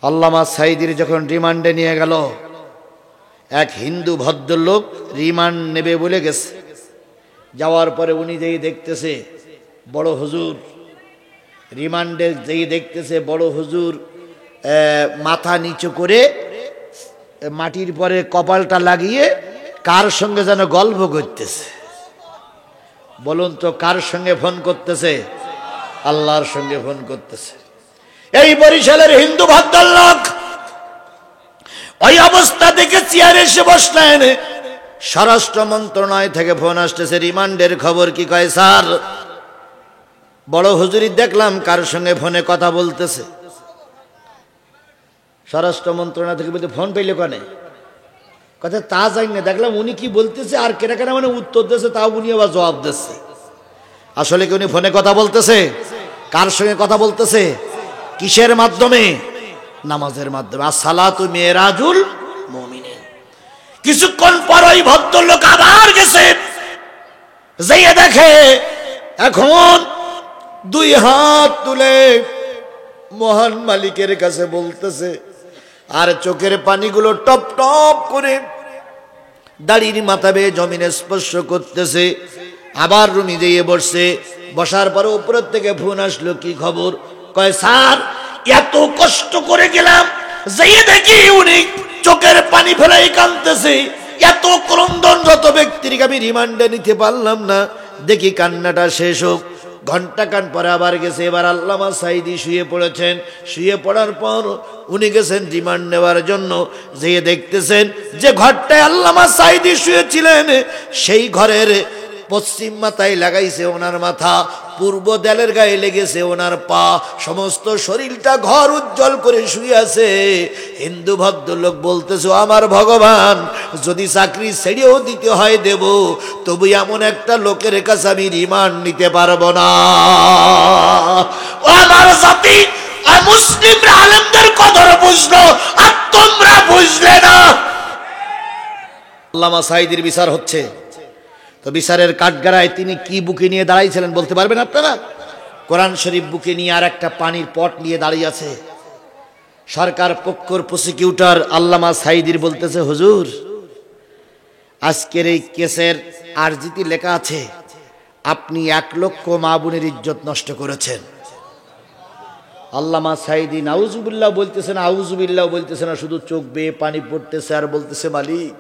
আল্লামা সাঈদীর যখন রিমান্ডে নিয়ে গেল, এক হিন্দু ভদ্রলোক রিমান্ড নেবে বলে গেছে। যাওয়ার পরে উনি যেই দেখতেছে বড় হুজুর, রিমান্ডে যেই দেখতেছে বড় হুজুর মাথা নিচু করে মাটির পরে কপালটা লাগিয়ে কার সঙ্গে যেন গল্প করতেছে। বলুন তো কার সঙ্গে ফোন করতেছে? আল্লাহর সঙ্গে ফোন করতেছে। এই বরিশালের হিন্দু ভদ্রলোক ওই অবস্থা দেখে চেয়ারে এসে বসলেন। স্বরাষ্ট্র মন্ত্রণালয় থেকে ফোন আসতেছে, রিমান্ডের খবর কি? কয় স্যার, বড় হুজুরি দেখলাম কার সঙ্গে ফোনে কথা বলতেছে। স্বরাষ্ট্র মন্ত্রণালয় থেকে বলতে ফোন পেলে কানে কথা তা জানি না, দেখলাম উনি কি বলতেছে আর কেনা কেনা মানে উত্তর দিচ্ছে, তাও উনি আবার জবাব দিচ্ছে। আসলে কি উনি ফোনে কথা বলতেছে? কার সঙ্গে কথা বলতেছে? কিসের মাধ্যমে? নামাজের মাধ্যমে। আসসালাতু মিরাজুল মুমিনিন। কিছুক্ষণ পর ওই ভদ্রলোক আবার গেছে, যেয়ে দেখে এখন দুই হাত তুলে মহান মালিকের কাছে বলতেছে, আর চোখের পানিগুলো টপ টপ করে দাড়ির মাথা বেয়ে জমিনে স্পর্শ করতেছে। আবার রুমে যেয়ে বসছে। বসার পরে উপরের থেকে ফোন আসলো, কি খবর? কয় স্যার, এত কষ্ট করে গেলাম, যেয়ে দেখি উনি চোখের পানি ফেলাই কাঁদতেছে। এত ক্রন্দনরত ব্যক্তির আমি রিমান্ডে নিতে পারলাম না, দেখি কান্নাটা শেষ হোক। ঘন্টা কান পরে আবার গেছে। এবার আল্লামা সাঈদী শুয়ে পড়েছেন। শুয়ে পড়ার পর উনি গেছেন রিমান্ড নেওয়ার জন্য। যেয়ে দেখতেছেন যে ঘরটায় আল্লামা সাঈদী শুয়েছিলেন, সেই ঘরের পশ্চিম মাথায় লাগাইছে ওনার মাথা, পূর্ব দেয়ালের গায়ে লেগেছে ওনার পা, সমস্ত শরীরটা ঘর উজ্জ্বল করে শুয়ে আছে। হিন্দু ভদ্রলোক বলতেছে, আমার ভগবান, যদি চাকরি ছেড়েও দিতে হয় দেব, তবু এমন একটা লোকের কাছে আমি রিমান্ড নিতে পারবো না। ও আমার জাতি, মুসলিমরা আলেমদের কদর বুঝলো, আর তোমরা বুঝলে না। আল্লামা সাঈদীর বিচার হচ্ছে, তো বিচারের কাঠগড়ায় তিনি কি বুকে নিয়ে দাঁড়াইছিলেন বলতে পারবেন আপনারা? কোরআন শরীফ বুকে নিয়ে আর একটা পানির পট নিয়ে দাঁড়িয়ে আছে। সরকার পক্ষের প্রসিকিউটর আল্লামা সাঈদীর বলতেছে, হুজুর, আজকের এই কেসের আরজিতে লেখা আছে আপনি 1 লক্ষ মা বোনের ইজ্জত নষ্ট করেছেন। আল্লামা সাঈদী নাউজুবিল্লাহ বলতেছেন, আউজুবিল্লাহ বলতেছে না, শুধু চোখ বেয়ে পানি পড়তেছে আর বলতেছে, মালিক,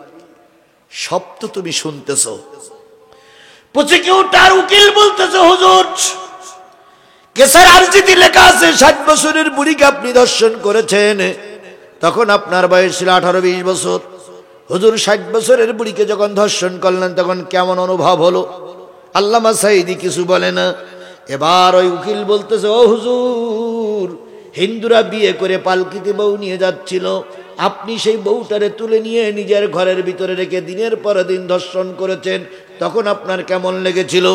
সব তো তুমি শুনতেছো। প্রসিকিউটর উকিল বলতেছে, হুজুর, কেসের আরজিতে লেখা আছে 60 বছরের বুড়িকে আপনি ধর্ষণ করেছেন। তখন আপনার বয়স ছিল 18-20 বছর। হুজুর, 60 বছরের বুড়িকে যখন ধর্ষণ করলেন তখন কেমন অনুভব হলো? আল্লামা সাঈদী কিছু বলে না। এবার ওই উকিল বলতেছে, ও হুজুর, হিন্দুরা বিয়ে করে পালকিতে বউ নিয়ে যাচ্ছিল, আপনি সেই বউটারে তুলে নিয়ে নিজের ঘরের ভিতরে রেখে দিনের পর দিন ধর্ষণ করেছেন, তখন আপনার কেমন লেগেছিল?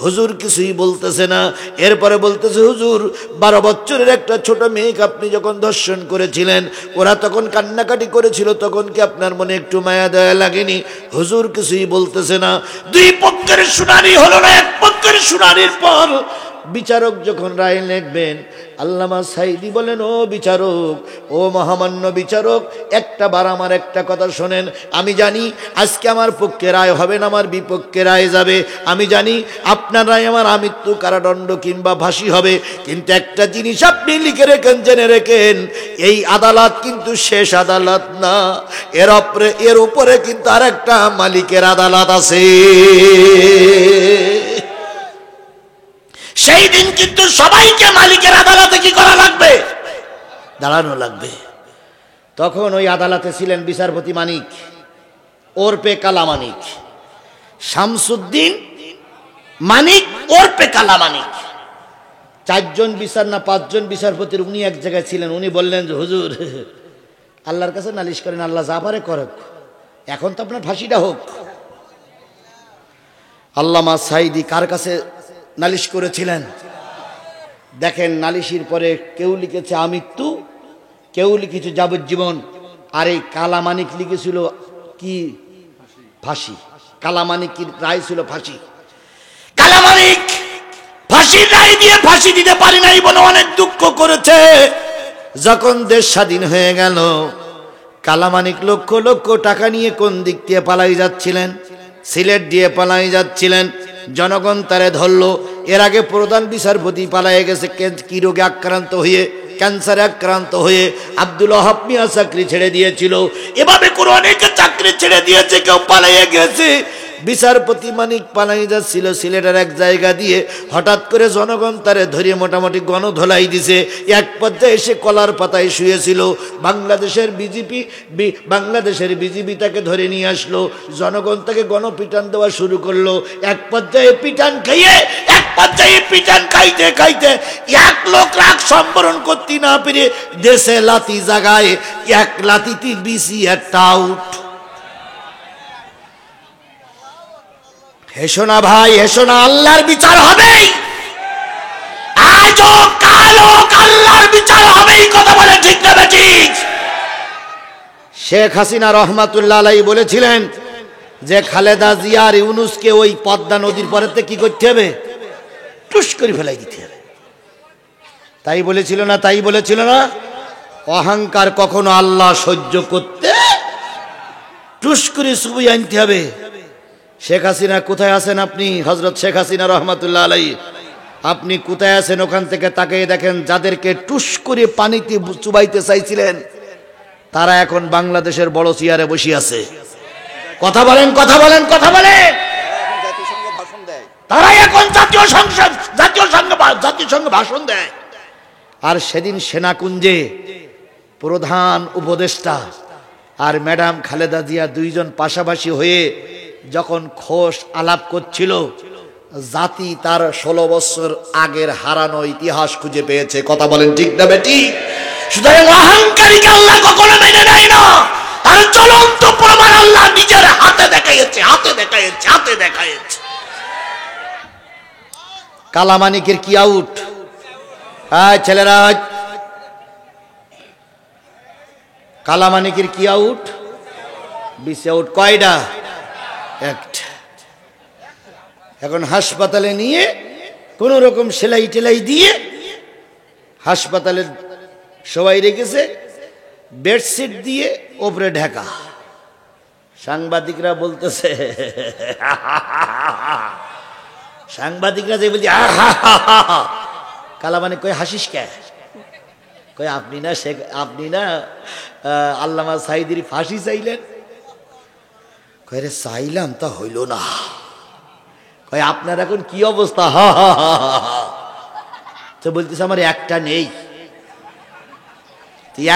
হুজুর কিছুই বলতেছে না। এরপরে বলতেছে, হুজুর, 12 বছরের একটা ছোট মেয়েকে আপনি যখন ধর্ষণ করেছিলেন, ওরা তখন কান্নাকাটি করেছিল, তখন কি আপনার মনে একটু মায়া দয়া লাগেনি? হুজুর কিছুই বলতেছে না। 2 পক্ষের শুনানি হলো না। 1 পক্ষের শুনানির পর বিচারক যখন রায় লিখবেন, আল্লামা সাঈদী বলেন, ও বিচারক, ও মহামান্য বিচারক, একটা বার আমার একটা কথা শোনেন। আমি জানি আজকে আমার পক্ষে রায় হবে না, আমার বিপক্ষে রায় যাবে। আমি জানি আপনার রায় আমার আমৃত্যু কারাদণ্ড কিংবা ফাঁসি হবে, কিন্তু একটা জিনিস আপনি লিখে রেখেন, জেনে রেখেন, এই আদালত কিন্তু শেষ আদালত না, এর উপরে কিন্তু আর একটা মালিকের আদালত আছে। সেই দিন কিন্তু সবাইকে মালিকের আদালতে কি করা লাগবে? দাঁড়ানো লাগবে। তখন ওই আদালতে ছিলেন বিচারপতি মানিক, ওরপে কালা মানিক, শামসুদ্দিন মানিক ওরপে কালা মানিক। 4 জন বিচার না 5 জন বিচারপতির উনি এক জায়গায় ছিলেন। উনি বললেন যে, হুজুর, আল্লাহর কাছে নালিশ করেন, আল্লাহ যা পারে করুক, এখন তো আপনার ফাঁসিটা হোক। আল্লামা সাঈদী কার কাছে নালিশ করেছিলেন? দেখেন, নালিশির পরে কেউ লিখেছে আমৃত্যু, কেউ লিখেছে যাবজ্জীবন, আর এই কালামানিক লিখেছিল কি? ফাঁসি। কালামানিকের রায় ছিল ফাঁসি। কালামানিক ফাঁসির রায় দিয়ে ফাঁসি দিতে পারি নাই বলে অনেক দুঃখ করেছে। যখন দেশ স্বাধীন হয়ে গেল, কালামানিক লক্ষ লক্ষ টাকা নিয়ে কোন দিক দিয়ে পালাই যাচ্ছিলেন? সিলেট দিয়ে পালাই যাচ্ছিলেন। জনগণ তারে ধরল। এর আগে প্রধান বিচারপতি পালায়ে গেছে কি রোগে আক্রান্ত হয়ে, ক্যান্সারে আক্রান্ত হয়ে। আব্দুল ওয়াহাব মিয়া চাকরি ছেড়ে দিয়েছিল। এভাবে করে অনেকে চাকরি ছেড়ে দিয়েছে, কেউ পালাইয়ে গেছে। বিচারপতি মানিক পালাই যাচ্ছিল সিলেটের এক জায়গা দিয়ে, হঠাৎ করে জনগণ তারে ধরে মোটামুটি গণধোলাই দিছে। এক পর্যায়ে এসে কলার পাতায় শুয়েছিল। বাংলাদেশের বিজিবি তাকে ধরে নিয়ে আসলো। জনগণ তাকে গণপিটান দেওয়া শুরু করলো। এক পর্যায়ে পিটান খাইতে খাইতে এক লোক রাগ সম্বরণ করতে না পেরে দেশে লাথি জাগায়, এক লাথিতে বিসি একটা আউট। হেসো না ভাই, হেসো না, আল্লাহর বিচার হবেই। আজও কালো আল্লাহর বিচার হবেই। কথা বলে ঠিক না ঠিক? শেখ হাসিনা রহমাতুল্লাহ আলাইহি বলেছিলেন যে খালেদা জিয়া আর ইউনূসকে ওই পদ্মা নদীর পরেতে কি করতে হবে? টুস করে ফেলাই দিতে হবে। তাই বলেছিল না? তাই বলেছিল না? অহংকার কখনো আল্লাহ সহ্য করতে, টুস করে সুবই আনতে হবে। শেখ হাসিনা কোথায় আছেন আপনি? হযরত শেখ হাসিনা রহমাতুল্লাহ আলাইহি, আপনি কোথায় আছেন? ওখান থেকে তাকিয়ে দেখেন, যাদেরকে টুস করে পানিতে চুবাইতে চাইছিলেন তারা এখন বাংলাদেশের বড় চেয়ারে বসে আছে। কথা বলেন, কথা বলেন, কথা বলেন। তারা এখন জাতীয় সংঘে ভাষণ দেয়। আর সেদিন সেনাকুঞ্জে প্রধান উপদেষ্টা আর ম্যাডাম খালেদা জিয়া দুইজন পাশাপাশি হয়ে যখন খোশ আলাপ করছিল, জাতি তার 16 বছর আগের হারানো ইতিহাস খুঁজে পেয়েছে। কথা বলেন ঠিক না বেটি? সুতরাং অহংকারীকে আল্লাহ কখনো মেনে নেয় না। তার চলন্ত প্রমাণ আল্লাহ নিজের হাতে দেখাইছে। কালামানিকের কি আউট? হ্যাঁ ছেলেরা, কালামানিকের কি আউট? BC out. কয়টা? একটা। এখন হাসপাতালে নিয়ে কোন রকম সেলাই টেলাই দিয়ে হাসপাতালের সবাই রেখেছে, বেডশিট দিয়ে ওপরে ঢাকা। সাংবাদিকরা বলতেছে, সাংবাদিকরা যে বলছে কালামানিক কই হাসিস কে? কই আপনি না আল্লামা সাঈদীর ফাঁসি চাইলেন? কয় রে চাইলাম, তা হইল না। কয় আপনার এখন কি অবস্থা? তো বলতেছে আমার একটা নেই।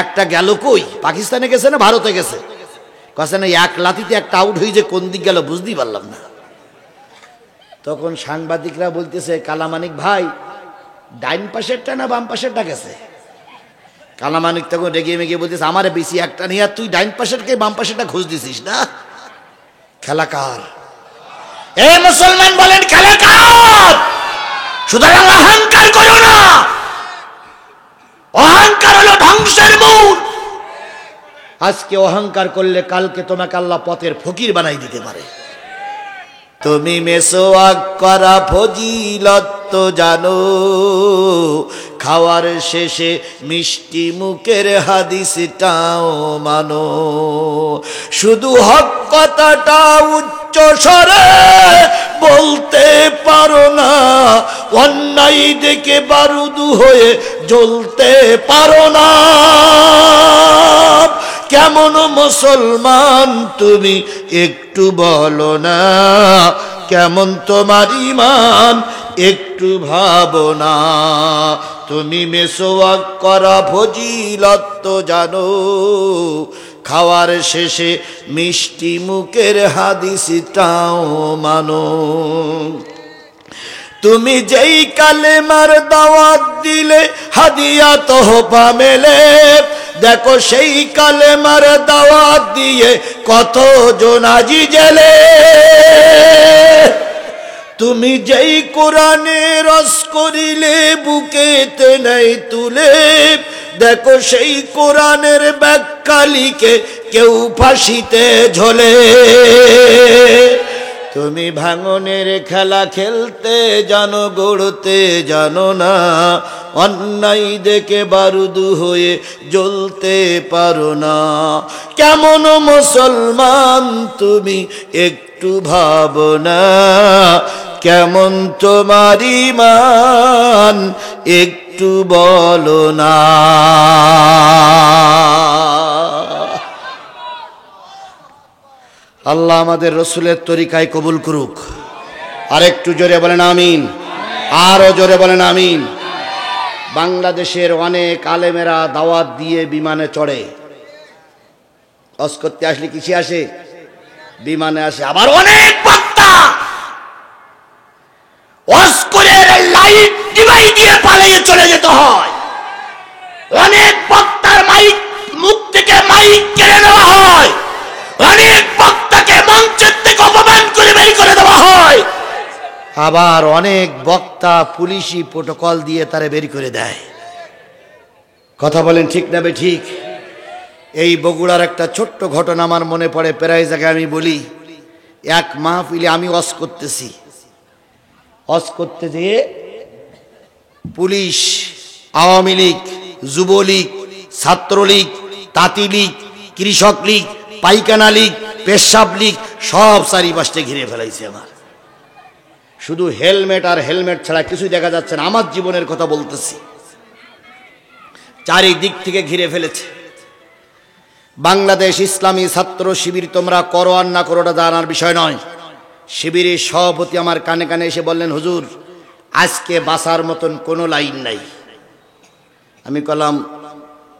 একটা গেল কই? পাকিস্তানে গেছে না ভারতে গেছে? কাছে না এক লাথিতে একটা আউট হয়ে যে কোন দিক গেল বুঝতেই পারলাম না। তখন সাংবাদিকরা বলতেছে কালামানিক ভাই ডাইন পাশেরটা না বাম পাশেরটা গেছে? কালামানিক তখন রেগে মেগে বলতেছে আমার বেশি একটা নেই, আর তুই ডাইন পাশেরকে বাম পাশেরটা খোঁজ দিছিস না? খেলাকার। এ মুসলমান বলেন খেলাকার। সুতরাং অহংকার করো না। অহংকার হলো ধ্বংসের মূল। আজকে অহংকার করলে কালকে তোমাকে আল্লাহ পথের ফকির বানাই দিতে পারে। তুমি মেসোয়াক করা ফজিলত তো জানো, খাওয়ার শেষে মিষ্টি মুখের হাদিসটাও মানো। শুধু হক কথাটা উচ্চ স্বরে বলতে পারো না, অন্যায় দেখে বারুদু হয়ে জ্বলতে পারো না। কেমন মুসলমান তুমি একটু বলো না, কেমন তোমার ঈমান একটু ভাবো না। তুমি মেসোয়াক করা ফজিলত তো জানো, খাওয়ার শেষে মিষ্টি মুখের হাদিসটাও মানো। তুমি যেই কালেমার দাওয়াত দিলে হাদিয়া তোহফা মেলে, দেখো সেই কালেমার দাওয়াত দিয়ে কত জোনাজি জেলে। তুমি যেই কোরআনে রস করিলে বুকেতে নেই তুলে, দেখো সেই কোরআনের ব্যাখ্যা লিখে কেউ ফাঁসিতে ঝোলে। তুমি ভাঙনের খেলা খেলতে জানো, গড়তে জানো না, অন্যায় দেখে বারুদু হয়ে জ্বলতে পারো না। কেমন মুসলমান তুমি একটু ভাবো না, কেমন তোমার ঈমান একটু বলো না। আল্লাহ আমাদের রসুলের তরিকায় কবুল করুক। আর একটু জোরে বলেন আমিন, আরো জোরে বলেন আমিন। বাংলাদেশের অনেক আলেমেরা দাওয়াত দিয়ে বিমানে চড়ে, হজ করতে আসলে কিসে আসে? বিমানে আসে। আবার অনেক বক্তা হজ করে লাইট ডিভাইস দিয়ে পালিয়ে চলে যেতে হয়। অনেক বক্তার মাইক মুখ থেকে মাইক কেড়ে নেওয়া হয়, অনেক বক্তাকে মঞ্চের থেকে অপমান করে বের করে দেওয়া হয়। আবার অনেক বক্তা পুলিশি প্রোটোকল দিয়ে তারে বের করে দেয়। কথা বলেন ঠিক না ঠিক? এই বগুড়ার একটা ছোট্ট ঘটনা আমার মনে পড়ে, প্রায় জায়গায় আমি বলি। এক মাহফিলে আমি হজ করতেছি, হজ করতে যেয়ে পুলিশ, আওয়ামী লীগ, যুবলীগ, ছাত্রলীগ, তাঁতি লীগ, কৃষক লীগ, পাইকানা লীগ, পেশাব লীগ সব চারিপাশে ঘিরে ফেলাইছে আমার। শুধু হেলমেট আর হেলমেট ছাড়া কিছুই দেখা যাচ্ছে না। আমার জীবনের কথা বলতেছি। চারিদিক থেকে ঘিরে ফেলেছে। বাংলাদেশ ইসলামী ছাত্র শিবির তোমরা করো আর না করো, ওটা জানার বিষয় নয়। শিবিরের সভাপতি আমার কানে কানে এসে বললেন, হুজুর আজকে বাঁচার মতন কোনো লাইন নাই। আমি কলাম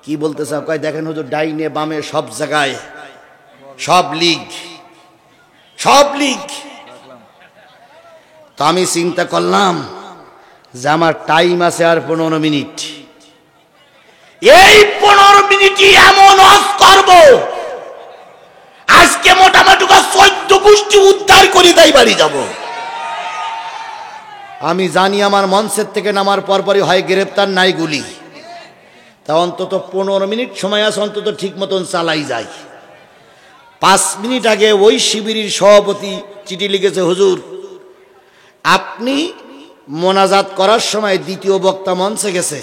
কি বলতে চাও? কয় দেখেন হুজুর, ডাইনে বামে সব জায়গায় সব লীগ, সব লীগ। তো আমি চিন্তা করলাম যে আমার টাইম আছে আর 15 মিনিট। এই 15 মিনিটই এমন হজ করব আজকে মোটামুটি 14 গোষ্ঠী উদ্ধার করে তাই বাড়ি যাব। আমি জানি আমার মঞ্চের থেকে নামার পরপরই হয় গ্রেপ্তার, নাই গুলি। তা অন্তত 15 মিনিট সময় আছে, অন্তত ঠিক মতন চালাই যায়। 5 মিনিট আগে ওই শিবিরের সভাপতি চিঠি লিখেছে, হুজুর আপনি মোনাজাত করার সময় দ্বিতীয় বক্তা মঞ্চে গেছে,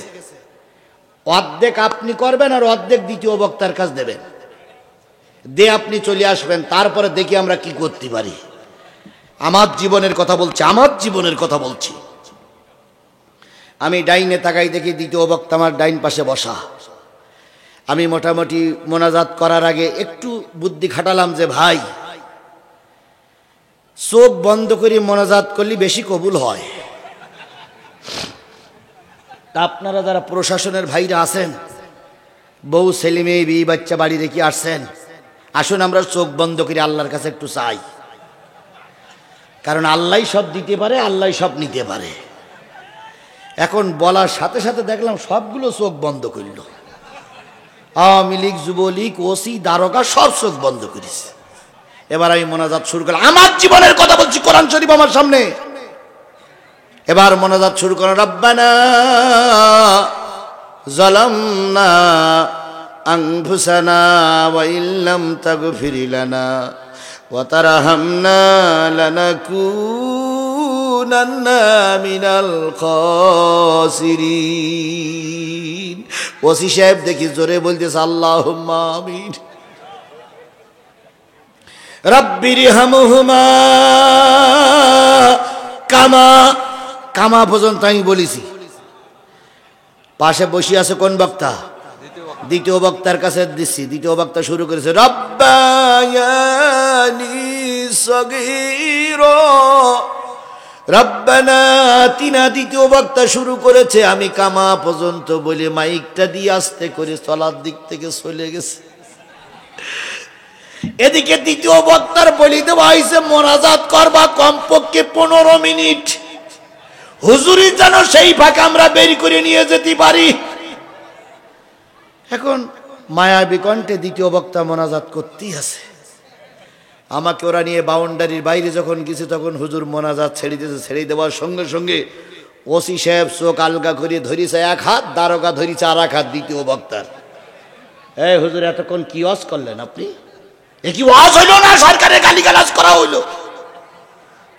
অর্ধেক আপনি করবেন আর অর্ধেক দ্বিতীয় বক্তার কাজ দেবেন, দিয়ে আপনি চলে আসবেন, তারপরে দেখি আমরা কি করতে পারি। আমার জীবনের কথা বলছি, আমার জীবনের কথা বলছি। আমি ডাইনে তাকাই দেখি দ্বিতীয় বক্তা আমার ডাইন পাশে বসা। আমি মোটামুটি মোনাজাত করার আগে একটু বুদ্ধি খাটালাম যে ভাই, চোখ বন্ধ করে মোনাজাত করলে বেশি কবুল হয়। আপনারা যারা প্রশাসনের ভাইরা আছেন, বউ ছেলে মেয়ে বিয়ে বাচ্চা বাড়ি রেখে আসছেন, আসুন আমরা চোখ বন্ধ করে আল্লাহর কাছে একটু চাই। কারণ আল্লাহ সব দিতে পারে, আল্লাহ সব নিতে পারে। এখন বলার সাথে সাথে দেখলাম সবগুলো চোখ বন্ধ করল। আওয়ামী লীগ, যুবলীগ, ওসি, দারোগা সব চোখ বন্ধ করেছে। এবার আমি মোনাজাত শুরু করলাম। আমার জীবনের কথা বলছি, কোরআন শরীফ আমার সামনে। এবার মোনাজাত শুরু করেন, রব্বানা যালামনা আনফুসানা ওয়া ইল্লাম তাগফির লানা ওয়া তারহামনা লানাকুনান্না মিনাল খাসিরিন। ওসি সাহেব দেখি জোরে বলতেছে আল্লাহুম্মা আমিন। রব্বিরহামহুমা কামা, কামা পর্যন্ত আমি বলেছি। পাশে বসে আছে কোন বক্তা? দ্বিতীয় বক্তার কাছে দিচ্ছি। দ্বিতীয় বক্তা শুরু করেছে, রব্বায়ানি সগীরা রব্বানা আতিনা। দ্বিতীয় বক্তা শুরু করেছে, আমি কামা পর্যন্ত বলে মাইকটা দিয়ে আস্তে করে চলার দিক থেকে চলে গেছে। এদিকে দ্বিতীয় বক্তার বলি দেওয়া হয়েছে মোনাজাত করবা কমপক্ষে 15 মিনিট। হুজুরি যেন সেই ফাঁকে আমরা বের করে নিয়ে যেতে পারি। এখন মায়াবী কণ্ঠে দ্বিতীয় বক্তা মোনাজাত করতেই আছে। আমাকে ওরা নিয়ে বাউন্ডারির বাইরে যখন গেছে, তখন হুজুর মোনাজাত ছেড়ে দিয়েছে। ছেড়ে দেওয়ার সঙ্গে সঙ্গে ওসি সাহেব চোখ আলগা করে ধরিছে এক হাত, দারোগা ধরিছে আর এক হাত দ্বিতীয় বক্তার। এই হুজুর এতক্ষণ কি ওয়াজ করলেন আপনি? এ কি ওয়াজ হইল না সরকারের গালিগালাজ করা হইল?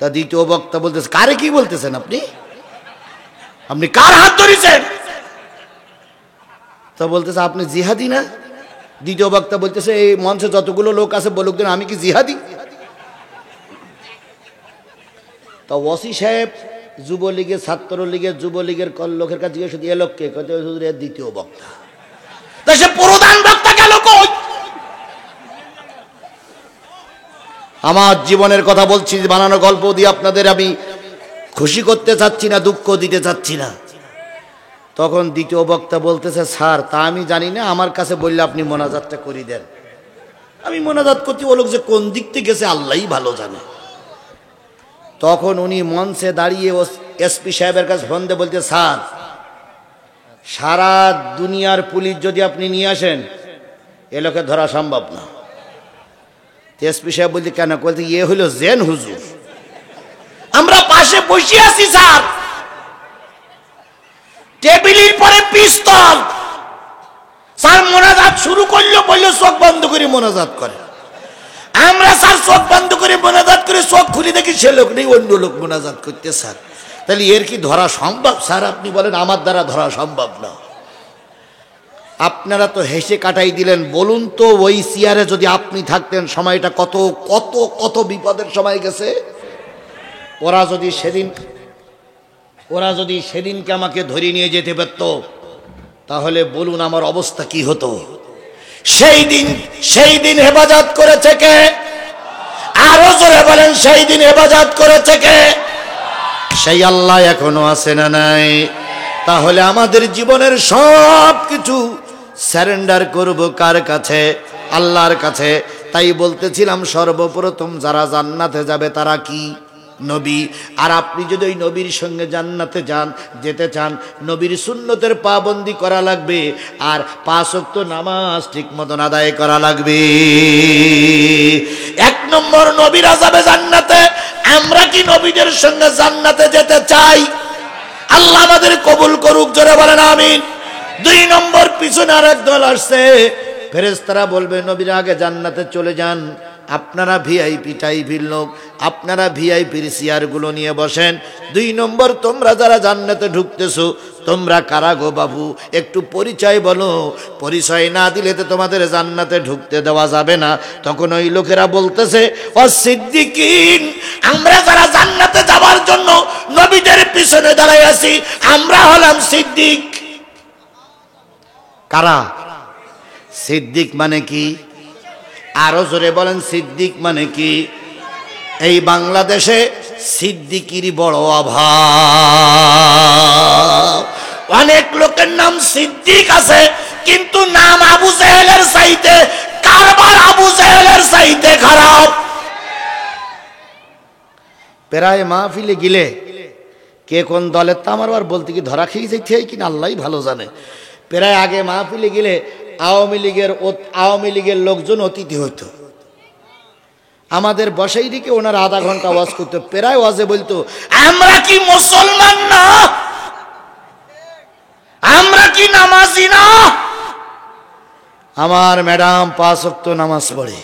তা দ্বিতীয় বক্তা বলতেছে, কারে কি বলতেছেন আপনি? আপনি কার হাত ধরেছেন? তা বলতেছে, আপনি জিহাদি না? দ্বিতীয় বক্তা বলতেছে, এই মঞ্চে যতগুলো লোক আছে বলুক দেন, আমি কি জিহাদি? তা ওসি সাহেব যুবলীগের, ছাত্রলীগের, যুবলীগের লোকের কাছে জিজ্ঞেস করতে, এ লোককে দ্বিতীয় বক্তা। তা সে প্রধান বক্তা গেল কই? আমার জীবনের কথা বলছি, বানানো গল্প দিয়ে আপনাদের আমি খুশি করতে চাচ্ছি না, দুঃখ দিতে চাচ্ছি না। তখন দ্বিতীয় বক্তা বলতেছে, স্যার তা আমি জানি না, আমার কাছে বললে আপনি মোনাজাতটা করে দেন। আমি মোনাজাত করছি, ও লোক যে কোন দিক থেকে গেছে আল্লাহই ভালো জানে। তখন উনি মঞ্চে দাঁড়িয়ে এসপি সাহেবের কাছে ফোন দিয়ে বলতে, স্যার সারা দুনিয়ার পুলিশ যদি আপনি নিয়ে আসেন এ লোকে ধরা সম্ভব না। এসপি সাহেব বলতে, কেন? বলতে, ইয়ে হইল জেন হুজুর, আমরা পাশে বসে আছি স্যার, টেবিলের পরে পিস্তল, স্যার মোনাজাত শুরু করলো, বললো চোখ বন্ধ করে মোনাজাত করে। আমরা স্যার চোখ বন্ধ করে মোনাজাত করে চোখ খুলে দেখি সে লোক নেই, অন্য লোক মোনাজাত করতে। স্যার তাহলে এর কি ধরা সম্ভব? স্যার আপনি বলেন আমার দ্বারা ধরা সম্ভব না। আপনারা তো হেসে কাটাই দিলেন। বলুন তো ওই চেয়ারে যদি আপনি থাকতেন, সময়টা কত কত কত বিপদের সময় গেছে। ওরা যদি সেদিনকে আমাকে ধরে নিয়ে যেতে পারত, তাহলে বলুন আমার অবস্থা কি হতো। সেই দিন হেফাজত করেছে কে? আরো জোরে বলেন, সেই দিন হেফাজত করেছে কে? সেই আল্লাহ এখনো আছে না নাই? তাহলে আমাদের জীবনের সব কিছু সারেন্ডার করব কার কাছে? আল্লাহর কাছে। তাই বলতেছিলাম, সর্বপ্রথম যারা জান্নাতে যাবে তারা কি? নবী। আর আপনি যদি ওই নবীর সঙ্গে জান্নাতে যেতে চান, নবীর সুন্নতের পাবন্দি করা লাগবে, আর 5 ওয়াক্ত নামাজ ঠিক মতন আদায় করা লাগবে। 1 নম্বর, নবীরা যাবে জান্নাতে, আমরা কি নবীদের সঙ্গে জান্নাতে যেতে চাই? আল্লাহ আমাদের কবুল করুক, জোরে বলেন আমিন। 2 নম্বর, পিছনে আর এক দল আসছে, ফেরেশতারা বলবে নবীরা আগে জান্নাতে চলে যান, আপনারা ভিআইপি টাইপের লোক, আপনারা ভিআইপির চেয়ারগুলো নিয়ে বসেন। 2 নম্বর, তোমরা যারা জান্নাতে ঢুকতেছো তোমরা কারা গো বাবু, একটু পরিচয় বলো, পরিচয় না দিলে তো তোমাদের জান্নাতে ঢুকতে দেওয়া যাবে না। তখন ওই লোকেরা বলতেছে, ও সিদ্দিকিন, আমরা যারা জান্নাতে যাওয়ার জন্য নবীদের পিছনে দাঁড়ায় আছি, আমরা হলাম সিদ্দিক। কারা? সিদ্দিক মানে কি? আরো জোরে বলেন, সিদ্দিক মানে কি? এই বাংলাদেশে সিদ্দিকির বড় অভাব। অনেক লোকের নাম সিদ্দিক আছে, কিন্তু নাম আবু জেহেলের চাইতে, কারবার আবু জেহেলের চাইতে খারাপ। প্রায় মাহফিলে গিলে কে কোন দলের, তা আমার আর বলতে কি ধরা খেয়ে যাইতে কিনা আল্লাহই ভালো জানে। প্রায় আগে মাহফিলে গেলে আওয়ামী লীগের লোকজন অতিথি হইতো, আমাদের বসাই রেখে ওনারা আধা ঘন্টা ওয়াজ করতো। প্রায় ওয়াজে বলতো, আমরা কি মুসলমান না? আমরা কি নামাজি না? আমার ম্যাডাম 5 ওয়াক্ত নামাজ পড়ে,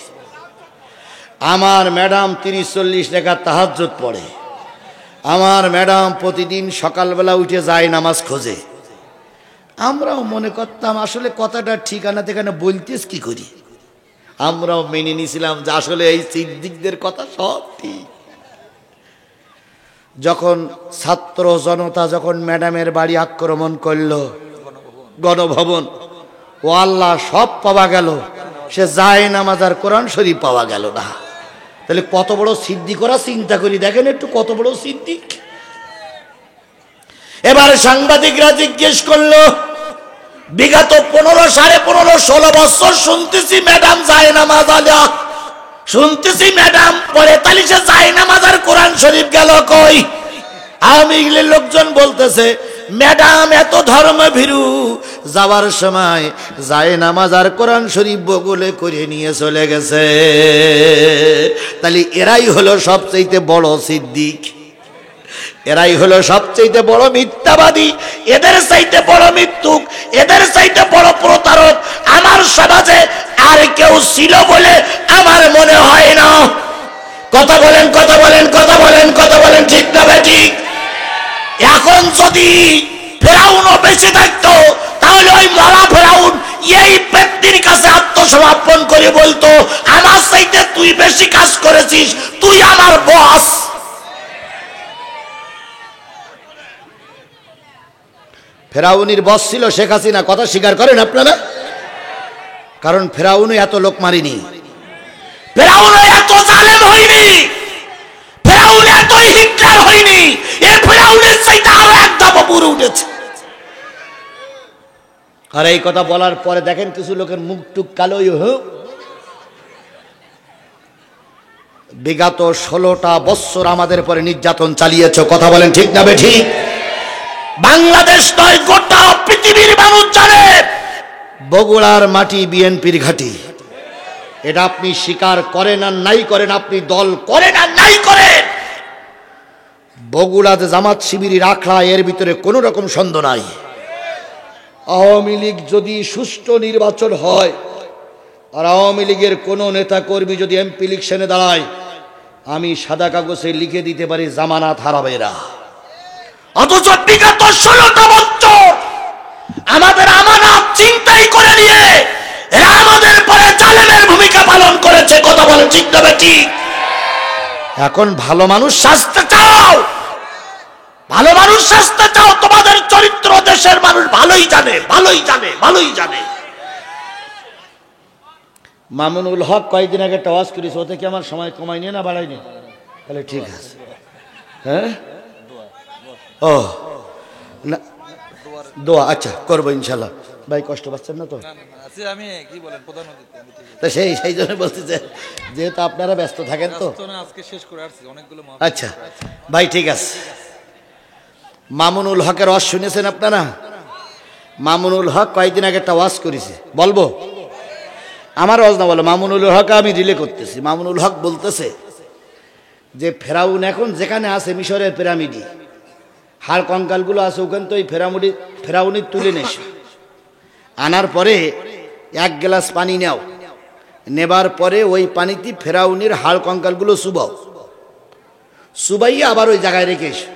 আমার ম্যাডাম 30-40 রাকাত তাহাজ্জুদ পড়ে, আমার ম্যাডাম প্রতিদিন সকালবেলা উঠে যায় নামাজ খোঁজে। আমরাও মনে করতাম আসলে কথাটা ঠিকানা ঠিকানা বলতেস কি করি। আমরাও মেনে নিয়েছিলাম যে আসলে এই সিদ্দিকদের কথা সব ঠিক। যখন ছাত্র জনতা যখন ম্যাডামের বাড়ি আক্রমণ করলো, গণভবন, ও আল্লাহ, সব পাওয়া গেল, সে যায় নামাজ আর কোরআন শরীফ পাওয়া গেল না। তাহলে কত বড় সিদ্দিক ওরা, চিন্তা করি দেখেন একটু, কত বড় সিদ্দিক। এবার সাংবাদিকরা জিজ্ঞেস করলো, বিগত 15, 15.5, 16 বছর শুনতেছি ম্যাডাম যায় নামাজ আলা, শুনতেছি ম্যাডাম পড়ে, তাহলে সে যায় নামাজ আর কোরআন শরীফ গেল কই? আওয়ামী লীগের লোকজন বলতেছে, ম্যাডাম এত ধর্মভীরু, যাওয়ার সময় যায় নামাজ আর কোরআন শরীফ বগলে করে নিয়ে চলে গেছে। তাহলে এরাই হলো সবচেয়ে বড় সিদ্দিক, এরাই হলো সবচেয়ে বড় মিথ্যাবাদী, এদের চাইতে বড় মিথ্যুক, এদের চাইতে বড় প্রতারক আমার সমাজে আর কেউ ছিল বলে আমার মনে হয় না। কথা বলেন, কথা বলেন, কথা বলেন, কথা বলেন, ঠিক না ঠিক? এখন যদি ফেরাউনও বেঁচে থাকতো তাহলে ওই মরা ফেরাউন এই ব্যক্তির কাছে আত্মসমর্পণ করে বলতো, আমার চাইতে তুই বেশি কাজ করেছিস, তুই আমার বস। ফেরাউনের বস ছিল শেখ হাসিনা, কথা স্বীকার করেন আপনারা? কারণ ফেরাউনও এত লোক মারিনি, ফেরাউনও এত জালেম হয়নি, ফেরাউন এত হিটলার হয়নি, এই ফেরাউনের চাইতে আরো এক ধাপ উপরে উঠেছে। আর এই কথা বলার পরে দেখেন কিছু লোকের মুখ টুক কালোই হোক। বিগত 16টা বছর আমাদের পরে নির্যাতন চালিয়েছ, কথা বলেন ঠিক না ঠিক? বাংলাদেশ নয়, গোটা পৃথিবীর মানুষ জানে বগুড়ার মাটি বিএনপির ঘাঁটি। এটা আপনি স্বীকার করেন আর নাই করেন, আপনি দল করেন আর নাই করেন, বগুড়াতে জামাত শিবিরের আখড়া, এর ভিতরে কোন রকম সন্দেহ নাই। আওয়ামী লীগ যদি সুষ্ঠু নির্বাচন হয় আর আওয়ামী লীগের কোন নেতা কর্মী যদি এমপি ইলেকশনে দাঁড়ায়, আমি সাদা কাগজে লিখে দিতে পারি জামানত হারাবে এরা। অথচ বিগত 16টা বছর আমাদের আমানত চিন্তাই করে নিয়ে এরা আমাদের পরে জালেমের ভূমিকা পালন করেছে, কথা বলে ঠিক না ঠিক? এখন ভালো মানুষ শাস্তি চাও, ভালো মানুষ শাস্তি চাও, তোমাদের চরিত্র দেশের মানুষ ভালোই জানে, ভালোই জানে, ভালোই জানে। মামুনুল হক কয়েকদিন আগে একটা ওয়াজ করেছে, ওতে কি আমার সময় কমায়নি না বাড়ায়নি? তাহলে ঠিক আছে। হ্যাঁ, ও না, দোয়া আচ্ছা করবো ইনশাল্লাহ। ভাই কষ্ট পাচ্ছেন না তো? সেই জন্য বলছি যে যেহেতু আপনারা ব্যস্ত থাকেন তো আচ্ছা ভাই ঠিক আছে। মামুনুল হকের ওয়াজ শুনেছেন আপনারা? মামুনুল হক কয়েকদিন আগে একটা ওয়াজ করেছে, বলবো? আমার ওয়াজ না, বলো মামুনুল হক, আমি রিলে করতেছি। মামুনুল হক বলতেছে যে ফেরাউন এখন যেখানে আছে মিশরের পিরামিডে হাড় কঙ্কালগুলো আছে, ওখান তো ওই ফেরাউনি তুলে নেছে, আনার পরে এক গ্লাস পানি নাও, নেবার পরে ওই পানিতে ফেরাউনির হাড় কঙ্কালগুলো চুবাও, চুবাইয়ে আবার ওই জায়গায় রেখে এসো।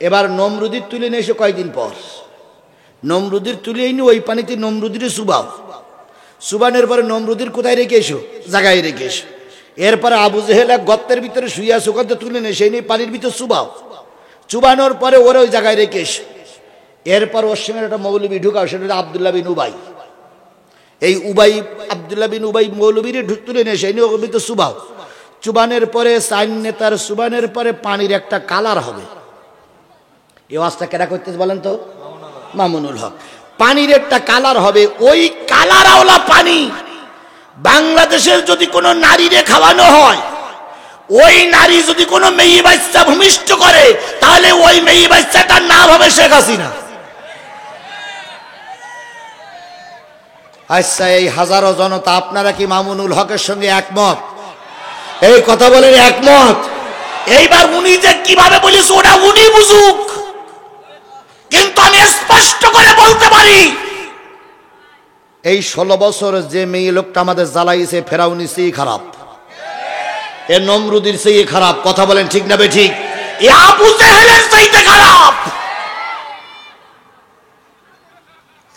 এবার নমরুদির তুলে নিয়ে এসো কয়েকদিন পর, নমরুদির তুলে এনে ওই পানিতে নমরুদির চুবাও, চুবানোর পরে নমরুদির কোথায় রেখে এসো? জায়গায় রেখে এসো। এরপরে আবু জেহেল এক গর্তের ভিতরে শুয়ে আছে, ওখান থেকে তুলে নিয়ে সেই নিয়ে পানির ভিতরে চুবাও, চুবানোর পরে ওরা ওই জায়গায় রেখে এসো। এরপর ওর সঙ্গে একটা মৌলবী ঢুকাও, সেটা আব্দুল্লাহ বিন উবাই। এই উবাই, আব্দুল্লাহ বিন উবাই মৌলবীর তুলে নিয়ে সেই নিয়ে ওর ভিতরে চুবাও, চুবানের পরে সাইন নেতার চুবানের পরে পানির একটা কালার হবে। এই ওয়াজটা কেনা করতেছে বলেন তো? মামুনুল হক। পানির একটা কালার হবে, ওই কালার আওলা পানি বাংলাদেশের যদি কোনো নারীরে খাওয়ানো হয়, ওই নারী যদি কোনো মেয়ে বাচ্চা ভূমিষ্ঠ করে, তাহলে ওই মেয়ে বাচ্চাটার নাম হবে শেখ হাসিনা। আচ্ছা, এই হাজারো জনতা, আপনারা কি মামুনুল হকের সঙ্গে একমত? এই কথা বলেন একমত? এইবার উনি যে কিভাবে বলিস ওটা উনি বুঝুক, কিন্তু আমি স্পষ্ট করে বলতে পারি এই 16 বছর যে মেয়ে লোকটা আমাদের জ্বালাইছে, ফেরাউনি সেই খারাপ, এ নমরুদির সেই খারাপ, কথা বলেন ঠিক না ঠিক? এ আবু জেহেলের চাইতে খারাপ।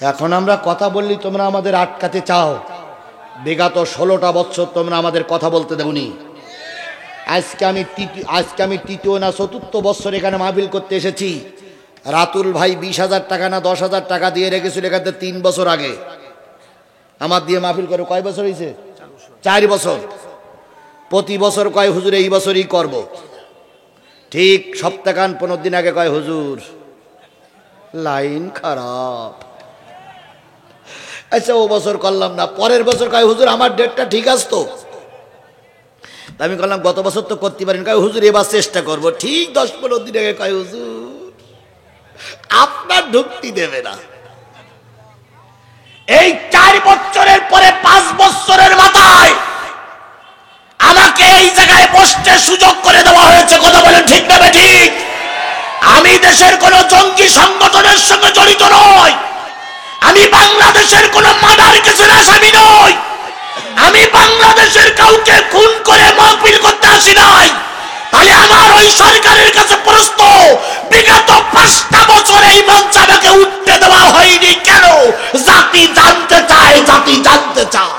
এখন আমরা কথা বললি তোমরা আমাদের আটকাতে চাও, বিগত 16টা বছর তোমরা আমাদের কথা বলতে দেওনি। আজকে আমি তৃতীয় না চতুর্থ বছর এখানে মাহফিল করতে এসেছি। রাতুল ভাই 20,000 টাকা না 10,000 টাকা দিয়ে রেখেছিল এখান থেকে 3 বছর আগে, আমার দিয়ে মাহফিল করে কয় বছর হয়েছে? 4 বছর। প্রতি বছর কয় হুজুর এই বছরই করব, ঠিক সপ্তাহখান 15 দিন আগে কয় হুজুর লাইন খারাপ। আচ্ছা ও বছর করলাম না, পরের বছর কয় হুজুর আমার ডেটটা ঠিক আছে তো? আমি বললাম গত বছর তো করতে পারেন, কয় হুজুর এবার চেষ্টা করব। ঠিক 10-15 দিন আগে কয় হুজুর আপনার ঢুকতে দেবে না। এই 4 বছরের পরে 5 বছরের মাথায় আমাকে এই জায়গায় বসতে সুযোগ করে দেওয়া হয়েছে, কথা বলেন ঠিক না ঠিক? আমি দেশের কোন জঙ্গি সংগঠনের সঙ্গে জড়িত নই, আমি বাংলাদেশের কোন মার্ডার কেসের আসামি নই, আমি বাংলাদেশ বাংলাদেশের কাউকে খুন করে মাহফিল করতে আসি নাই। তাহলে আমার ওই সরকারের কাছে প্রশ্ন, বিগত 5টা বছর এই মঞ্চ আমাকে উঠতে দেওয়া হয়নি কেন? জাতি জানতে চায়, জাতি জানতে চায়।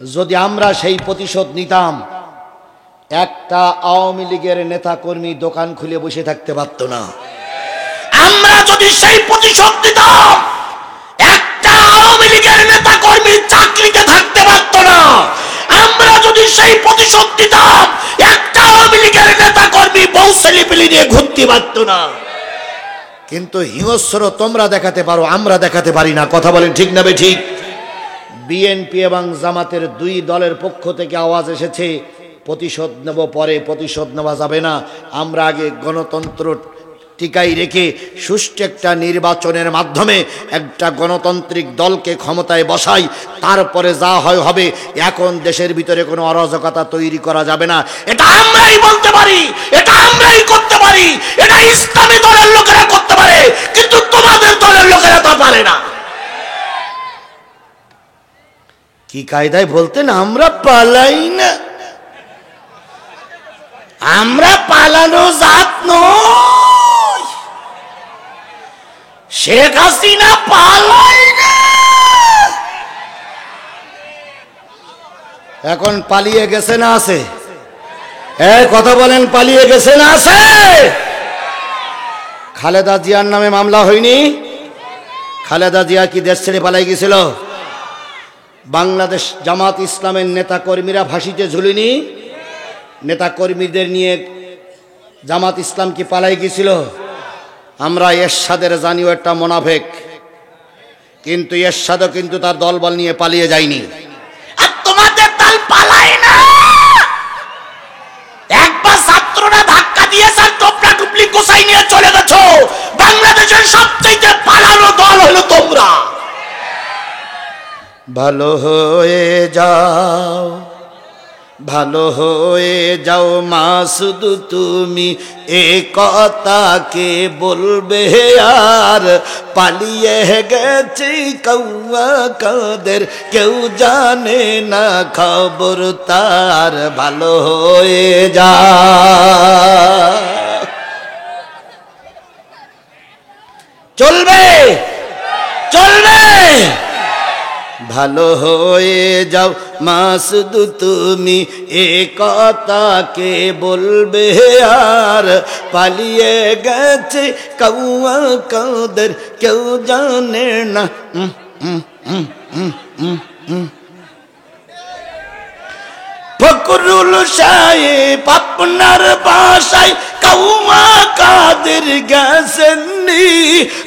যদি আমরা সেই প্রতিশোধ নিতাম, একটা আওয়ামী লীগের নেতা কর্মী দোকান খুলে বসে থাকতে পারত না। আমরা যদি সেই প্রতিশোধ নিতাম, একটা আওয়ামী লীগের নেতা কর্মী চাকরিতে থাকতে পারত না। আমরা যদি সেই প্রতিশোধ নিতাম, একটা আওয়ামী লীগের নেতা কর্মী বউ ছেলেপিলে নিয়ে ঘুরতে পারত না। কিন্তু হিংস্র তোমরা দেখাতে পারো, আমরা দেখাতে পারি না। কথা বলেন ঠিক না বেঠিক? বিএনপি এবং জামাতের দুই দলের পক্ষ থেকে আওয়াজ এসেছে, প্রতিশোধ নেব, পরে প্রতিশোধ নেওয়া যাবে না। আমরা আগে গণতন্ত্র টিকাই রেখে সুষ্ঠু একটা নির্বাচনের মাধ্যমে একটা গণতান্ত্রিক দলকে ক্ষমতায় বসাই, তারপরে যা হয় হবে। এখন দেশের ভিতরে কোনো অরাজকতা তৈরি করা যাবে না। এটা আমরাই বলতে পারি, এটা আমরাই করতে পারি, এটা ইসলামী দলের লোকেরা করতে পারে, কিন্তু তোমাদের দলের লোকেরা তা পারে না। কি কায়দায় বলতেন? আমরা পালাই না, আমরা পালানো জাত নই। শেখ হাসিনা পালাই না, এখন পালিয়ে গেছে না আছে? কথা বলেন, পালিয়ে গেছে না আছে? খালেদা জিয়ার নামে মামলা হয়নি? খালেদা জিয়া কি দেশ ছেড়ে পালাই গেছিল? বাংলাদেশ জামাত ইসলামের নেতা কর্মীরা ফাঁসিতে ঝুলিনি? নেতা কর্মীদের নিয়ে জামাত ইসলাম কি পালাই গেছিল? আমরা এরশাদের জানিও একটা মুনাফিক, কিন্তু এরশাদও কিন্তু তার দলবল নিয়ে পালিয়ে যায়নি। আর তোমাদের দল পালায় না। একবার ছাত্ররা ধাক্কা দিয়েছে, টোপলা টুপলি গোছাই নিয়ে চলে গেছো। বাংলাদেশের সবচেয়ে পালানো দল হলো তোমরা। ভালো হয়ে যাও, ভালো হয়ে যাও মাসুদ তুমি, এ কথা কে বলবে আর? পালিয়ে গেছে কৌয়া কাদের, কেউ জানে না খবর তার। ভালো হয়ে যাও। চলবে, চলবে। ভালো হয়ে যাও মাসুদ তুমি, এ কথা কে বলবে আর? পালিয়ে গেছে কৌয়া কাদের, কেউ জানে না। ফকরুল সাহেব আপনার বাসায় কৌয়া কাদের গেছেননি,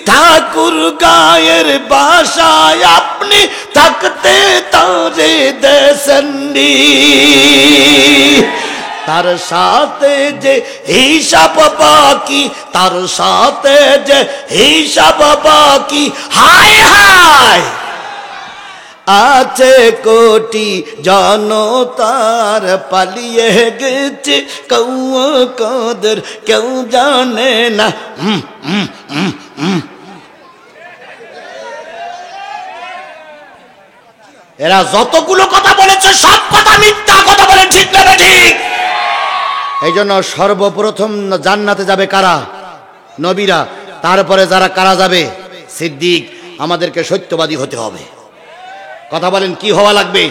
ঠাকুর গায়ের বাসায় আপনি থাকতে তারে দেশনি। তার সাথে যে হিসাব বাকি, তার সাথে যে হিসাব বাকি, হায় হায় আছে কোটি জনতার। পালিয়ে গেছে কৌয়া কাদের, কেউ জানে না। এরা যতগুলো কথা বলেছে সব কথা মিথ্যা কথা বলে, ঠিক না ঠিক? এই জন্য সর্বপ্রথম জান্নাতে যাবে কারা? নবীরা। তারপরে যারা কারা যাবে? সিদ্দিক। আমাদেরকে সত্যবাদী হতে হবে। কথা বলেন, কি হওয়া লাগবে?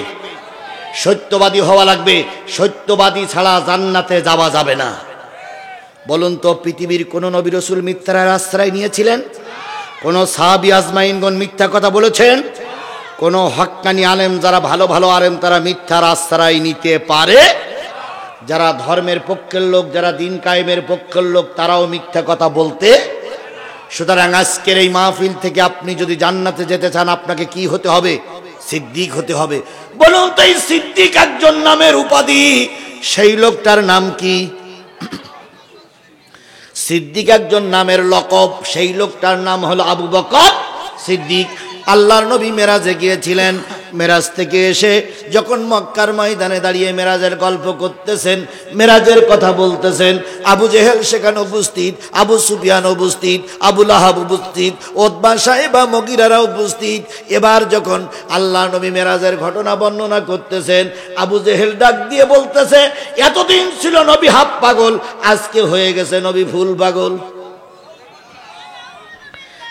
সত্যবাদী হওয়া লাগবে। সত্যবাদী ছাড়া জান্নাতে যাওয়া যাবে না। বলুন তো, পৃথিবীর কোন নবী রাসূল মিথ্যার আশ্রয় নিয়েছিলেন? কোন সাহাবী আজমাইনগণ মিথ্যা কথা বলেছেন? কোন হক্কানি আলেম, যারা ভালো ভালো আলেম, তারা মিথ্যার আশ্রয় নিতে পারে? যারা ধর্মের পক্ষের লোক, যারা দিন কায়েমের পক্ষের লোক, তারাও মিথ্যা কথা বলতে। সুতরাং আজকের এই মাহফিল থেকে আপনি যদি জান্নাতে যেতে চান, আপনাকে কি হতে হবে? সিদ্দিক হতে হবে। বলুন তো, এই সিদ্দিক একজন নামের উপাধি, সেই লোকটার নাম কি? সিদ্দিক একজন নামের লকব, সেই লোকটার নাম হলো আবু বকর সিদ্দিক। আল্লাহর নবী মেরাজে গিয়েছিলেন, মেরাজ থেকে এসে যখন মক্কার ময়দানে দাঁড়িয়ে মেরাজের গল্প করতেছেন, মেরাজের কথা বলতেছেন, আবু জেহেল সেখানে উপস্থিত, আবু সুফিয়ান উপস্থিত, আবু লাহাব উপস্থিত, উতবা সাইবা মুগীরারা উপস্থিত। এবার যখন আল্লাহ নবী মেরাজের ঘটনা বর্ণনা করতেছেন, আবু জেহেল ডাক দিয়ে বলতেছে, এতদিন ছিল নবী হাফ পাগল, আজকে হয়ে গেছে নবী ফুল পাগল।